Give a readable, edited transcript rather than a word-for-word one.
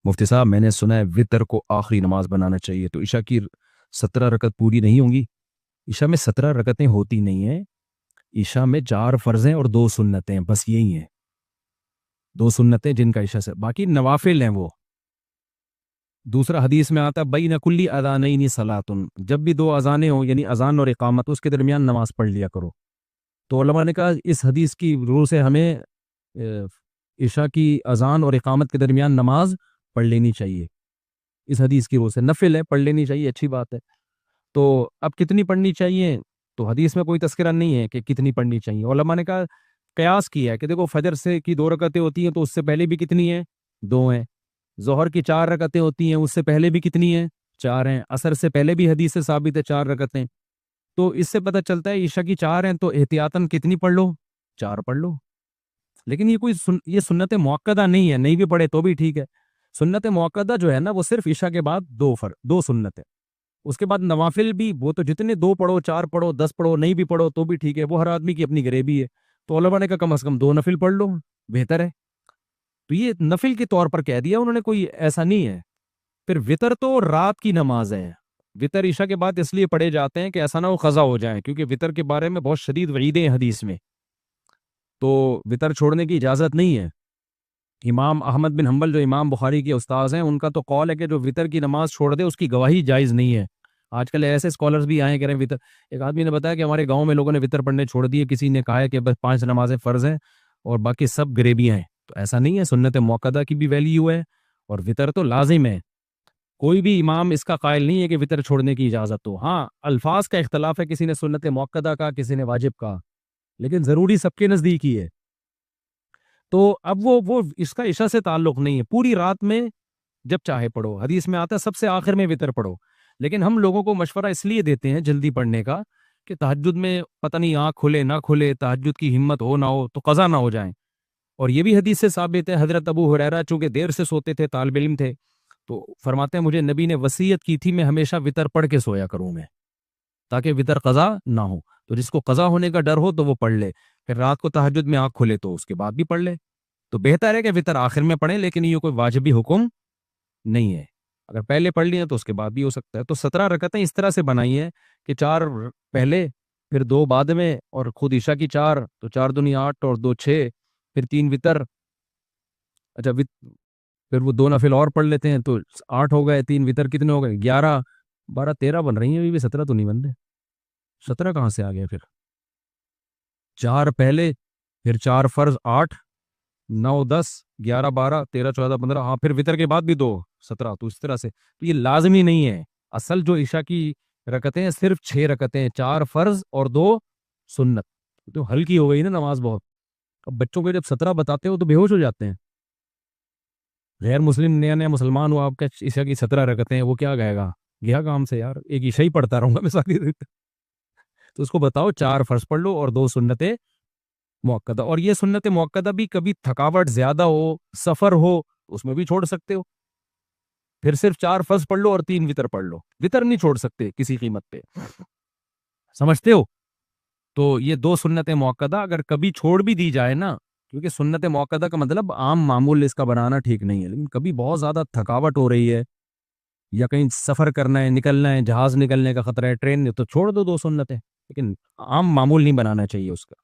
مفتی صاحب میں نے سنا ہے وطر کو آخری نماز بنانا چاہیے، تو عشاء کی 17 رکعت پوری نہیں ہوں گی؟ عشاء میں 17 رکعتیں ہوتی نہیں ہیں، عشاء میں 4 فرضیں اور 2 سنتیں، بس یہی ہیں 2 سنتیں جن کا عشاء سے، باقی نوافل ہیں وہ۔ دوسرا حدیث میں آتا ہے بین کلی اذانین صلاتن، جب بھی 2 اذانیں ہوں یعنی اذان اور اقامت، اس کے درمیان نماز پڑھ لیا کرو۔ تو علماء نے کہا اس حدیث کی روح سے ہمیں عشاء کی اذان اور اقامت کے درمیان نماز پڑھ لینی چاہیے، اس حدیث کی روح سے نفل ہے، پڑھ لینی چاہیے، اچھی بات ہے۔ تو اب کتنی پڑھنی چاہیے؟ تو حدیث میں کوئی تذکرہ نہیں ہے کہ کتنی پڑھنی چاہیے۔ علماء نے کہا قیاس کیا ہے کہ دیکھو فجر سے کی 2 رکعتیں ہوتی ہیں تو اس سے پہلے بھی کتنی ہیں؟ 2 ہیں۔ ظہر کی 4 رکعتیں ہوتی ہیں، اس سے پہلے بھی کتنی ہیں؟ 4 ہیں۔ عصر سے پہلے بھی حدیث سے ثابت ہے 4 رکعتیں۔ تو اس سے پتہ چلتا ہے عشاء کی 4 ہیں تو احتیاطاً کتنی پڑھ لو؟ 4 پڑھ لو۔ لیکن یہ کوئی یہ سنت مؤکدہ نہیں ہے، نہیں بھی پڑھے تو بھی ٹھیک ہے۔ سنت مؤکدہ جو ہے نا وہ صرف عشاء کے بعد 2 سنت ہے، اس کے بعد نوافل بھی وہ تو جتنے 2 پڑھو، 4 پڑھو، 10 پڑھو، نہیں بھی پڑھو تو بھی ٹھیک ہے، وہ ہر آدمی کی اپنی غریبی ہے۔ تو علماء نے کہا کم از کم 2 نفل پڑھ لو، بہتر ہے۔ تو یہ نفل کے طور پر کہہ دیا انہوں نے، کوئی ایسا نہیں ہے۔ پھر وطر تو رات کی نماز ہے، وطر عشاء کے بعد اس لیے پڑھے جاتے ہیں کہ ایسا نہ ہو قضا ہو جائیں، کیونکہ وطر کے بارے میں بہت شدید وعیدیں ہیں حدیث میں، تو وطر چھوڑنے کی اجازت نہیں ہے۔ امام احمد بن حنبل جو امام بخاری کے استاذ ہیں، ان کا تو قول ہے کہ جو وطر کی نماز چھوڑ دے اس کی گواہی جائز نہیں ہے۔ آج کل ایسے اسکالرز بھی آئے کہہ رہے ہیں وطر، ایک آدمی نے بتایا کہ ہمارے گاؤں میں لوگوں نے وطر پڑھنے چھوڑ دیے، کسی نے کہا ہے کہ بس 5 نمازیں فرض ہیں اور باقی سب غریبیاں ہیں۔ تو ایسا نہیں ہے، سنت مؤکدہ کی بھی ویلیو ہے اور وطر تو لازم ہے۔ کوئی بھی امام اس کا قائل نہیں ہے کہ وطر چھوڑنے کی اجازت ہو۔ ہاں الفاظ کا اختلاف ہے، کسی نے سنت مؤکدہ کا، کسی نے واجب کا، لیکن ضروری سب کے نزدیک ہی ہے۔ تو اب وہ اس کا عشاء سے تعلق نہیں ہے، پوری رات میں جب چاہے پڑھو، حدیث میں آتا ہے سب سے آخر میں وطر پڑھو۔ لیکن ہم لوگوں کو مشورہ اس لیے دیتے ہیں جلدی پڑھنے کا کہ تہجد میں پتہ نہیں آنکھ کھلے نہ کھلے، تہجد کی ہمت ہو نہ ہو تو قضا نہ ہو جائیں۔ اور یہ بھی حدیث سے ثابت ہے، حضرت ابو ہریرہ چونکہ دیر سے سوتے تھے، طالب علم تھے، تو فرماتے ہیں مجھے نبی نے وصیت کی تھی میں ہمیشہ وطر پڑھ کے سویا کروں میں، تاکہ وطر قضا نہ ہو۔ تو جس کو قضا ہونے کا ڈر ہو تو وہ پڑھ لے، پھر رات کو تہجد میں آنکھ کھلے تو اس کے بعد بھی پڑھ لے۔ تو بہتر ہے کہ وطر آخر میں پڑھیں، لیکن یہ کوئی واجبی حکم نہیں ہے، اگر پہلے پڑھ لیا تو اس کے بعد بھی ہو سکتا ہے۔ تو 17 رکعتیں اس طرح سے بنائی ہیں کہ 4 پہلے، پھر 2 بعد میں، اور خود عشاء کی 4، تو 4 دونی 8 اور 2 6، پھر 3 وطر۔ اچھا پھر وہ 2 نفل اور پڑھ لیتے ہیں تو 8 ہو گئے، 3 وطر کتنے ہو گئے؟ 11 12 13 بن رہی ہیں، ابھی بھی 17 تو نہیں بن رہے۔ 17 کہاں سے آ گیا؟ پھر 4 پہلے، پھر 4 فرض 8 9 10 11 12 13 14 15، ہاں پھر وطر کے بعد بھی 2 17۔ تو اس طرح سے تو یہ لازمی نہیں ہے، اصل جو عشاء کی رکعتیں ہیں صرف 6 رکعتیں، 4 فرض اور 2 سنت، تو ہلکی ہو گئی نا نماز بہت۔ اب بچوں کو جب 17 بتاتے ہو تو بے ہوش ہو جاتے ہیں۔ غیر مسلم نیا نیا مسلمان ہوا، آپ کا عشاء کی 17 رکعتیں ہیں، وہ کیا کہے گا؟ گیا کام سے یار، ایک عشاء ہی پڑھتا رہوں گا میں ساری دن۔ تو اس کو بتاؤ 4 فرض پڑھ لو اور 2 سنتیں مؤکدہ، اور یہ سنت مؤکدہ بھی کبھی تھکاوٹ زیادہ ہو، سفر ہو، اس میں بھی چھوڑ سکتے ہو۔ پھر صرف 4 فرض پڑھ لو اور 3 وطر پڑھ لو، وطر نہیں چھوڑ سکتے کسی قیمت پہ، سمجھتے ہو؟ تو یہ 2 سنت مؤکدہ اگر کبھی چھوڑ بھی دی جائے نا، کیونکہ سنت مؤکدہ کا مطلب عام معمول اس کا بنانا ٹھیک نہیں ہے، لیکن کبھی بہت زیادہ تھکاوٹ ہو رہی ہے یا کہیں سفر کرنا ہے، نکلنا ہے، جہاز نکلنے کا خطرہ ہے، ٹرین، تو چھوڑ دو 2 سنتیں، لیکن عام معمول نہیں بنانا چاہیے اس کا۔